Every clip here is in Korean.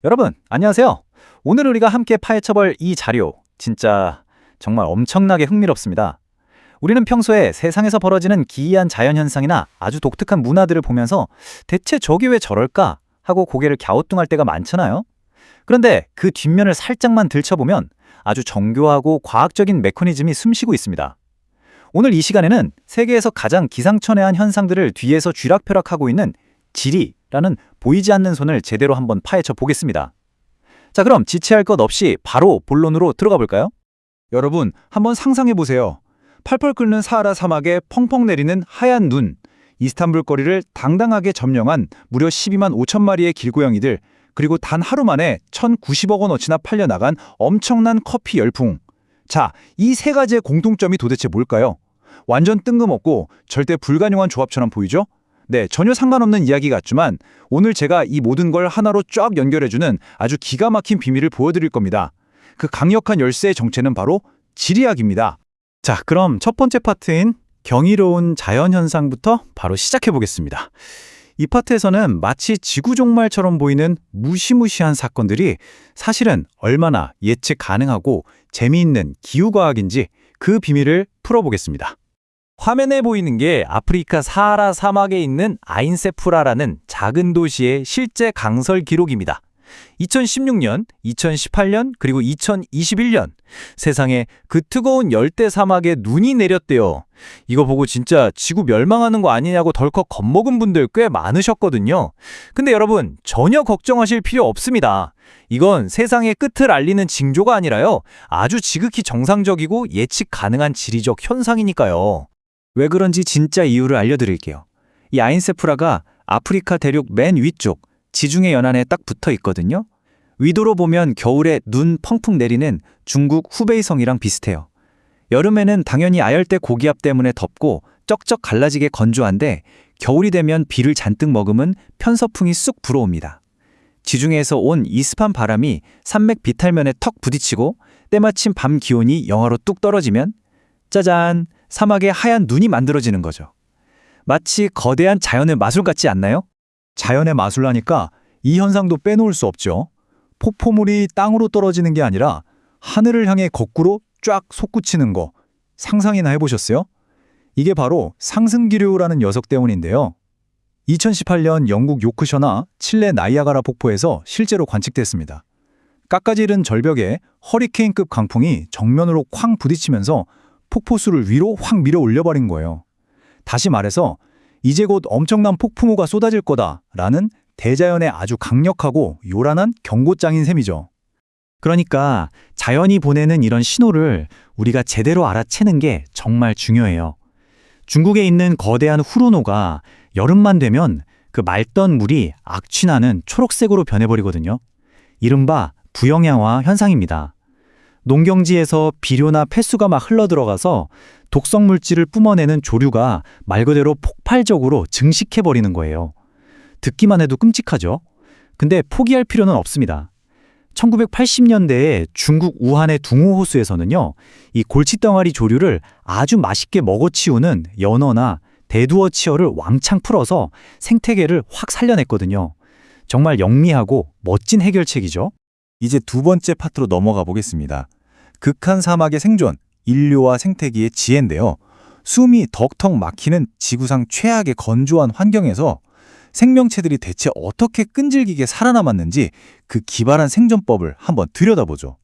여러분, 안녕하세요. 오늘 우리가 함께 파헤쳐볼 이 자료, 진짜 정말 엄청나게 흥미롭습니다. 우리는 평소에 세상에서 벌어지는 기이한 자연현상이나 아주 독특한 문화들을 보면서 대체 저게 왜 저럴까 하고 고개를 갸우뚱할 때가 많잖아요. 그런데 그 뒷면을 살짝만 들춰보면 아주 정교하고 과학적인 메커니즘이 숨쉬고 있습니다. 오늘 이 시간에는 세계에서 가장 기상천외한 현상들을 뒤에서 쥐락펴락하고 있는 지리라는 보이지 않는 손을 제대로 한번 파헤쳐 보겠습니다. 자, 그럼 지체할 것 없이 바로 본론으로 들어가 볼까요? 여러분, 한번 상상해 보세요. 펄펄 끓는 사하라 사막에 펑펑 내리는 하얀 눈, 이스탄불 거리를 당당하게 점령한 무려 12만 5천 마리의 길고양이들, 그리고 단 하루 만에 1,090억 원어치나 팔려나간 엄청난 커피 열풍. 자, 이 세 가지의 공통점이 도대체 뭘까요? 완전 뜬금없고 절대 불가능한 조합처럼 보이죠? 네, 전혀 상관없는 이야기 같지만 오늘 제가 이 모든 걸 하나로 쫙 연결해주는 아주 기가 막힌 비밀을 보여드릴 겁니다. 그 강력한 열쇠의 정체는 바로 지리학입니다. 자, 그럼 첫 번째 파트인 경이로운 자연현상부터 바로 시작해 보겠습니다. 이 파트에서는 마치 지구 종말처럼 보이는 무시무시한 사건들이 사실은 얼마나 예측 가능하고 재미있는 기후과학인지 그 비밀을 풀어보겠습니다. 화면에 보이는 게 아프리카 사하라 사막에 있는 아인세프라라는 작은 도시의 실제 강설 기록입니다. 2016년, 2018년, 그리고 2021년 세상에 그 뜨거운 열대 사막에 눈이 내렸대요. 이거 보고 진짜 지구 멸망하는 거 아니냐고 덜컥 겁먹은 분들 꽤 많으셨거든요. 근데 여러분, 전혀 걱정하실 필요 없습니다. 이건 세상의 끝을 알리는 징조가 아니라요, 아주 지극히 정상적이고 예측 가능한 지리적 현상이니까요. 왜 그런지 진짜 이유를 알려드릴게요. 이 아인세프라가 아프리카 대륙 맨 위쪽 지중해 연안에 딱 붙어 있거든요. 위도로 보면 겨울에 눈 펑펑 내리는 중국 후베이성이랑 비슷해요. 여름에는 당연히 아열대 고기압 때문에 덥고 쩍쩍 갈라지게 건조한데 겨울이 되면 비를 잔뜩 머금은 편서풍이 쑥 불어옵니다. 지중해에서 온 이습한 바람이 산맥 비탈면에 턱 부딪히고 때마침 밤 기온이 영하로 뚝 떨어지면 짜잔! 사막에 하얀 눈이 만들어지는 거죠. 마치 거대한 자연의 마술 같지 않나요? 자연의 마술라니까 이 현상도 빼놓을 수 없죠. 폭포물이 땅으로 떨어지는 게 아니라 하늘을 향해 거꾸로 쫙 솟구치는 거 상상이나 해보셨어요? 이게 바로 상승기류라는 녀석 때문인데요. 2018년 영국 요크셔나 칠레 나이아가라 폭포에서 실제로 관측됐습니다. 깎아지른 절벽에 허리케인급 강풍이 정면으로 쾅 부딪히면서 폭포수를 위로 확 밀어 올려버린 거예요. 다시 말해서 이제 곧 엄청난 폭풍우가 쏟아질 거다라는 대자연의 아주 강력하고 요란한 경고장인 셈이죠. 그러니까 자연이 보내는 이런 신호를 우리가 제대로 알아채는 게 정말 중요해요. 중국에 있는 거대한 후루노가 여름만 되면 그 맑던 물이 악취나는 초록색으로 변해버리거든요. 이른바 부영양화 현상입니다. 농경지에서 비료나 폐수가 막 흘러들어가서 독성 물질을 뿜어내는 조류가 말 그대로 폭발적으로 증식해버리는 거예요. 듣기만 해도 끔찍하죠? 근데 포기할 필요는 없습니다. 1980년대에 중국 우한의 둥호호수에서는요, 이 골칫덩어리 조류를 아주 맛있게 먹어치우는 연어나 대두어치어를 왕창 풀어서 생태계를 확 살려냈거든요. 정말 영리하고 멋진 해결책이죠. 이제 두 번째 파트로 넘어가 보겠습니다. 극한 사막의 생존, 인류와 생태계의 지혜인데요. 숨이 덕턱 막히는 지구상 최악의 건조한 환경에서 생명체들이 대체 어떻게 끈질기게 살아남았는지 그 기발한 생존법을 한번 들여다보죠.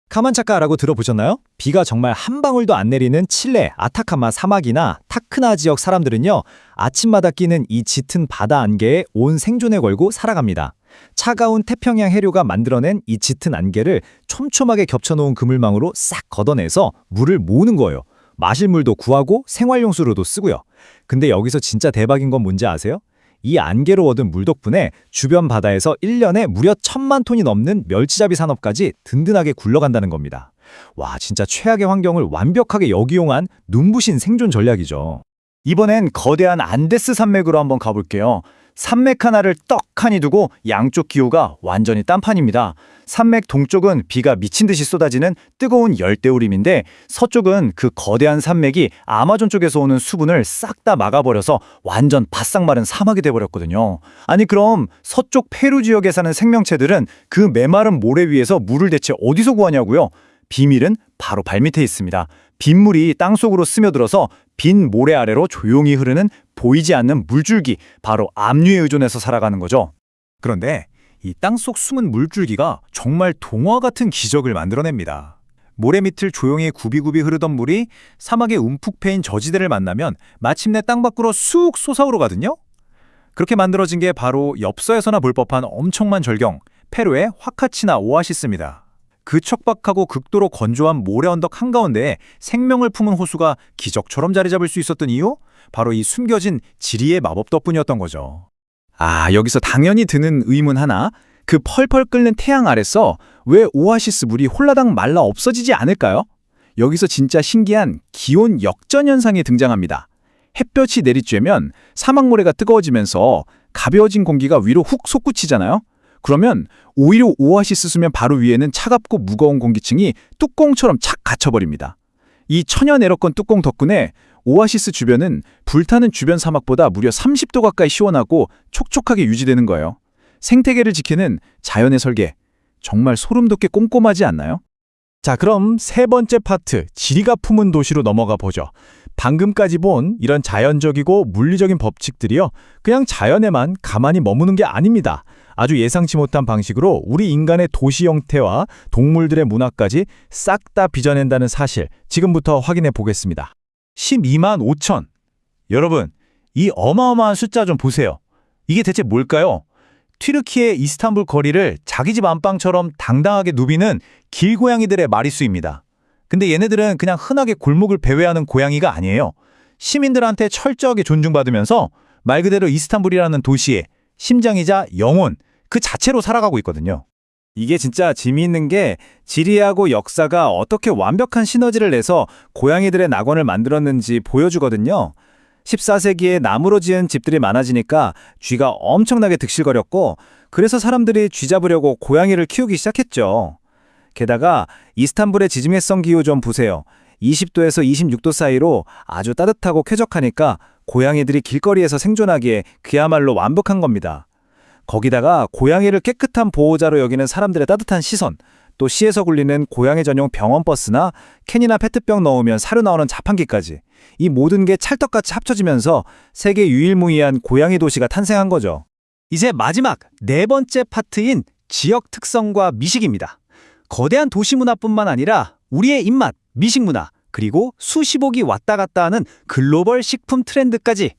카만차카라고 들어보셨나요? 비가 정말 한 방울도 안 내리는 칠레 아타카마 사막이나 타크나 지역 사람들은요, 아침마다 끼는 이 짙은 바다 안개에 온 생존에 걸고 살아갑니다. 차가운 태평양 해류가 만들어낸 이 짙은 안개를 촘촘하게 겹쳐놓은 그물망으로 싹 걷어내서 물을 모으는 거예요. 마실 물도 구하고 생활용수로도 쓰고요. 근데 여기서 진짜 대박인 건 뭔지 아세요? 이 안개로 얻은 물 덕분에 주변 바다에서 1년에 무려 1,000만 톤이 넘는 멸치잡이 산업까지 든든하게 굴러간다는 겁니다. 와, 진짜 최악의 환경을 완벽하게 역이용한 눈부신 생존 전략이죠. 이번엔 거대한 안데스 산맥으로 한번 가볼게요. 산맥 하나를 떡하니 두고 양쪽 기후가 완전히 딴판입니다. 산맥 동쪽은 비가 미친 듯이 쏟아지는 뜨거운 열대우림인데 서쪽은 그 거대한 산맥이 아마존 쪽에서 오는 수분을 싹 다 막아버려서 완전 바싹 마른 사막이 돼버렸거든요. 아니 그럼 서쪽 페루 지역에 사는 생명체들은 그 메마른 모래 위에서 물을 대체 어디서 구하냐고요? 비밀은 바로 발밑에 있습니다. 빗물이 땅속으로 스며들어서 빈 모래 아래로 조용히 흐르는 보이지 않는 물줄기, 바로 압류에 의존해서 살아가는 거죠. 그런데 이 땅속 숨은 물줄기가 정말 동화 같은 기적을 만들어냅니다. 모래 밑을 조용히 굽이굽이 흐르던 물이 사막의 움푹 패인 저지대를 만나면 마침내 땅 밖으로 쑥 솟아오르거든요. 그렇게 만들어진 게 바로 엽서에서나 볼 법한 엄청난 절경, 페루의 화카치나 오아시스입니다. 그 척박하고 극도로 건조한 모래 언덕 한가운데에 생명을 품은 호수가 기적처럼 자리 잡을 수 있었던 이유? 바로 이 숨겨진 지리의 마법 덕분이었던 거죠. 아, 여기서 당연히 드는 의문 하나. 그 펄펄 끓는 태양 아래서 왜 오아시스 물이 홀라당 말라 없어지지 않을까요? 여기서 진짜 신기한 기온 역전 현상이 등장합니다. 햇볕이 내리쬐면 사막 모래가 뜨거워지면서 가벼워진 공기가 위로 훅 솟구치잖아요. 그러면 오히려 오아시스 수면 바로 위에는 차갑고 무거운 공기층이 뚜껑처럼 착 갇혀버립니다. 이 천연 에어컨 뚜껑 덕분에 오아시스 주변은 불타는 주변 사막보다 무려 30도 가까이 시원하고 촉촉하게 유지되는 거예요. 생태계를 지키는 자연의 설계, 정말 소름 돋게 꼼꼼하지 않나요? 자, 그럼 세 번째 파트, 지리가 품은 도시로 넘어가 보죠. 방금까지 본 이런 자연적이고 물리적인 법칙들이요, 그냥 자연에만 가만히 머무는 게 아닙니다. 아주 예상치 못한 방식으로 우리 인간의 도시 형태와 동물들의 문화까지 싹 다 빚어낸다는 사실, 지금부터 확인해 보겠습니다. 12만 5천. 여러분, 이 어마어마한 숫자 좀 보세요. 이게 대체 뭘까요? 튀르키의 이스탄불 거리를 자기 집 안방처럼 당당하게 누비는 길고양이들의 마리수입니다. 근데 얘네들은 그냥 흔하게 골목을 배회하는 고양이가 아니에요. 시민들한테 철저하게 존중받으면서 말 그대로 이스탄불이라는 도시의 심장이자 영혼, 그 자체로 살아가고 있거든요. 이게 진짜 재미있는 게 지리하고 역사가 어떻게 완벽한 시너지를 내서 고양이들의 낙원을 만들었는지 보여주거든요. 14세기에 나무로 지은 집들이 많아지니까 쥐가 엄청나게 득실거렸고, 그래서 사람들이 쥐 잡으려고 고양이를 키우기 시작했죠. 게다가 이스탄불의 지중해성 기후 좀 보세요. 20도에서 26도 사이로 아주 따뜻하고 쾌적하니까 고양이들이 길거리에서 생존하기에 그야말로 완벽한 겁니다. 거기다가 고양이를 깨끗한 보호자로 여기는 사람들의 따뜻한 시선, 또 시에서 굴리는 고양이 전용 병원 버스나 캔이나 페트병 넣으면 사료 나오는 자판기까지, 이 모든 게 찰떡같이 합쳐지면서 세계 유일무이한 고양이 도시가 탄생한 거죠. 이제 마지막 네 번째 파트인 지역 특성과 미식입니다. 거대한 도시 문화뿐만 아니라 우리의 입맛, 미식 문화, 그리고 수십억이 왔다 갔다 하는 글로벌 식품 트렌드까지,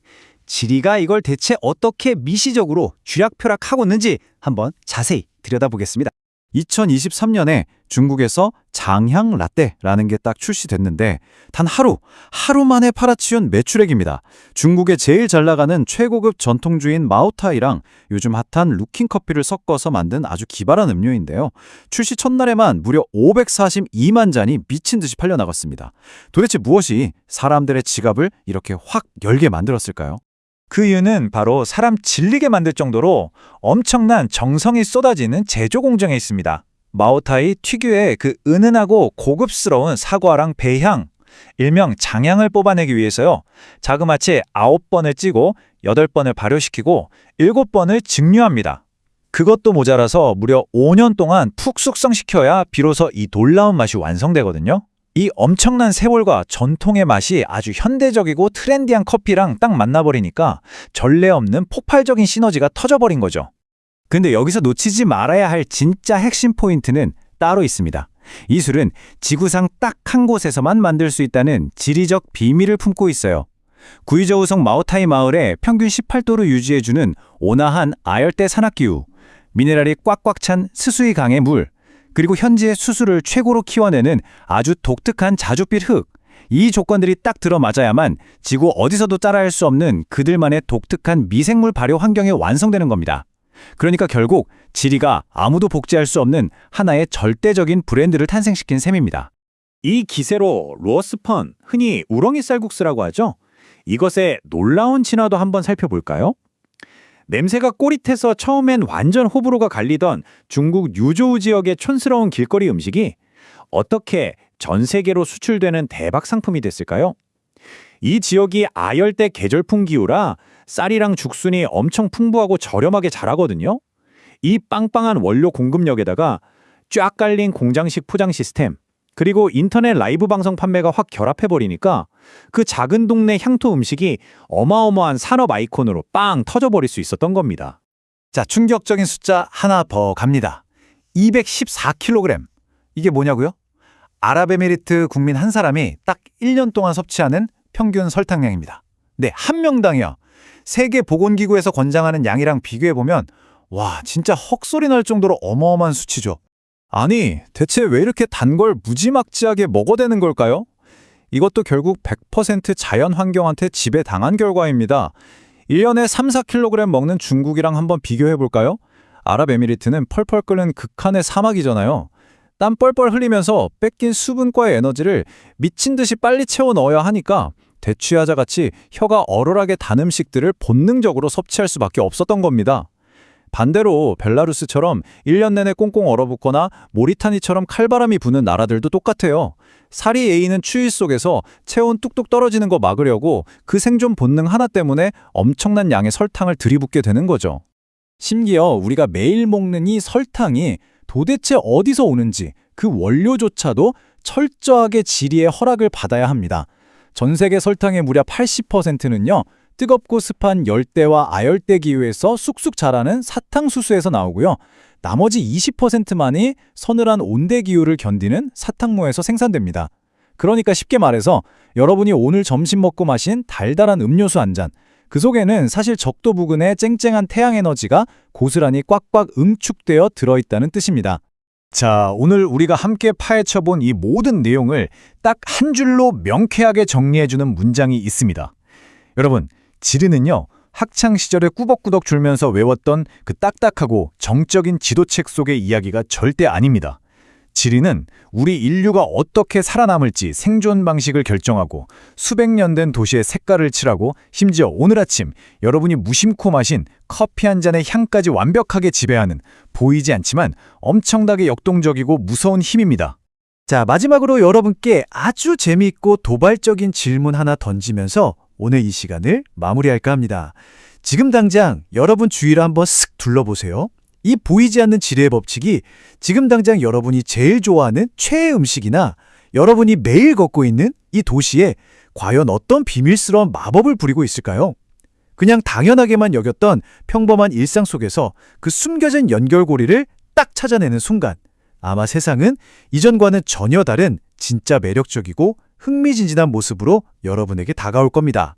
지리가 이걸 대체 어떻게 미시적으로 쥐락펴락하고 있는지 한번 자세히 들여다보겠습니다. 2023년에 중국에서 장향 라떼라는 게 딱 출시됐는데 단 하루 만에 팔아치운 매출액입니다. 중국에 제일 잘 나가는 최고급 전통주인 마오타이랑 요즘 핫한 루킹 커피를 섞어서 만든 아주 기발한 음료인데요. 출시 첫날에만 무려 542만 잔이 미친 듯이 팔려나갔습니다. 도대체 무엇이 사람들의 지갑을 이렇게 확 열게 만들었을까요? 그 이유는 바로 사람 질리게 만들 정도로 엄청난 정성이 쏟아지는 제조 공정에 있습니다. 마오타이 특유의 그 은은하고 고급스러운 사과랑 배향, 일명 장향을 뽑아내기 위해서요, 자그마치 9번을 찌고 8번을 발효시키고 7번을 증류합니다. 그것도 모자라서 무려 5년 동안 푹 숙성시켜야 비로소 이 놀라운 맛이 완성되거든요. 이 엄청난 세월과 전통의 맛이 아주 현대적이고 트렌디한 커피랑 딱 만나버리니까 전례 없는 폭발적인 시너지가 터져버린 거죠. 근데 여기서 놓치지 말아야 할 진짜 핵심 포인트는 따로 있습니다. 이 술은 지구상 딱 한 곳에서만 만들 수 있다는 지리적 비밀을 품고 있어요. 구이저우성 마오타이 마을에 평균 18도를 유지해주는 온화한 아열대 산악기후, 미네랄이 꽉꽉 찬 스수이 강의 물, 그리고 현지의 수수를 최고로 키워내는 아주 독특한 자줏빛 흙, 이 조건들이 딱 들어맞아야만 지구 어디서도 따라할 수 없는 그들만의 독특한 미생물 발효 환경이 완성되는 겁니다. 그러니까 결국 지리가 아무도 복제할 수 없는 하나의 절대적인 브랜드를 탄생시킨 셈입니다. 이 기세로 루어스펀, 흔히 우렁이 쌀국수라고 하죠. 이것의 놀라운 진화도 한번 살펴볼까요? 냄새가 꼬릿해서 처음엔 완전 호불호가 갈리던 중국 유조우 지역의 촌스러운 길거리 음식이 어떻게 전 세계로 수출되는 대박 상품이 됐을까요? 이 지역이 아열대 계절풍 기후라 쌀이랑 죽순이 엄청 풍부하고 저렴하게 자라거든요. 이 빵빵한 원료 공급력에다가 쫙 깔린 공장식 포장 시스템, 그리고 인터넷 라이브 방송 판매가 확 결합해버리니까 그 작은 동네 향토 음식이 어마어마한 산업 아이콘으로 빵 터져버릴 수 있었던 겁니다. 자, 충격적인 숫자 하나 더 갑니다. 214kg. 이게 뭐냐고요? 아랍에미리트 국민 한 사람이 딱 1년 동안 섭취하는 평균 설탕량입니다. 네, 한 명당이요. 세계보건기구에서 권장하는 양이랑 비교해보면 와, 진짜 헉소리 날 정도로 어마어마한 수치죠. 아니, 대체 왜 이렇게 단 걸 무지막지하게 먹어대는 걸까요? 이것도 결국 100% 자연 환경한테 지배당한 결과입니다. 1년에 3-4kg 먹는 중국이랑 한번 비교해볼까요? 아랍에미리트는 펄펄 끓는 극한의 사막이잖아요. 땀 뻘뻘 흘리면서 뺏긴 수분과의 에너지를 미친 듯이 빨리 채워 넣어야 하니까 대취하자 같이 혀가 얼얼하게 단 음식들을 본능적으로 섭취할 수밖에 없었던 겁니다. 반대로 벨라루스처럼 1년 내내 꽁꽁 얼어붙거나 모리타니처럼 칼바람이 부는 나라들도 똑같아요. 살이 에이는 추위 속에서 체온 뚝뚝 떨어지는 거 막으려고 그 생존 본능 하나 때문에 엄청난 양의 설탕을 들이붓게 되는 거죠. 심지어 우리가 매일 먹는 이 설탕이 도대체 어디서 오는지 그 원료조차도 철저하게 지리의 허락을 받아야 합니다. 전 세계 설탕의 무려 80%는요. 뜨겁고 습한 열대와 아열대 기후에서 쑥쑥 자라는 사탕수수에서 나오고요. 나머지 20%만이 서늘한 온대 기후를 견디는 사탕무에서 생산됩니다. 그러니까 쉽게 말해서 여러분이 오늘 점심 먹고 마신 달달한 음료수 한 잔, 그 속에는 사실 적도 부근의 쨍쨍한 태양 에너지가 고스란히 꽉꽉 응축되어 들어있다는 뜻입니다. 자, 오늘 우리가 함께 파헤쳐본 이 모든 내용을 딱 한 줄로 명쾌하게 정리해주는 문장이 있습니다. 여러분, 지리는요, 학창시절에 꾸벅꾸벅 줄면서 외웠던 그 딱딱하고 정적인 지도책 속의 이야기가 절대 아닙니다. 지리는 우리 인류가 어떻게 살아남을지 생존 방식을 결정하고 수백 년 된 도시의 색깔을 칠하고 심지어 오늘 아침 여러분이 무심코 마신 커피 한 잔의 향까지 완벽하게 지배하는 보이지 않지만 엄청나게 역동적이고 무서운 힘입니다. 자, 마지막으로 여러분께 아주 재미있고 도발적인 질문 하나 던지면서 오늘 이 시간을 마무리할까 합니다. 지금 당장 여러분 주위를 한번 쓱 둘러보세요. 이 보이지 않는 지리의 법칙이 지금 당장 여러분이 제일 좋아하는 최애 음식이나 여러분이 매일 걷고 있는 이 도시에 과연 어떤 비밀스러운 마법을 부리고 있을까요? 그냥 당연하게만 여겼던 평범한 일상 속에서 그 숨겨진 연결고리를 딱 찾아내는 순간 아마 세상은 이전과는 전혀 다른 진짜 매력적이고 흥미진진한 모습으로 여러분에게 다가올 겁니다.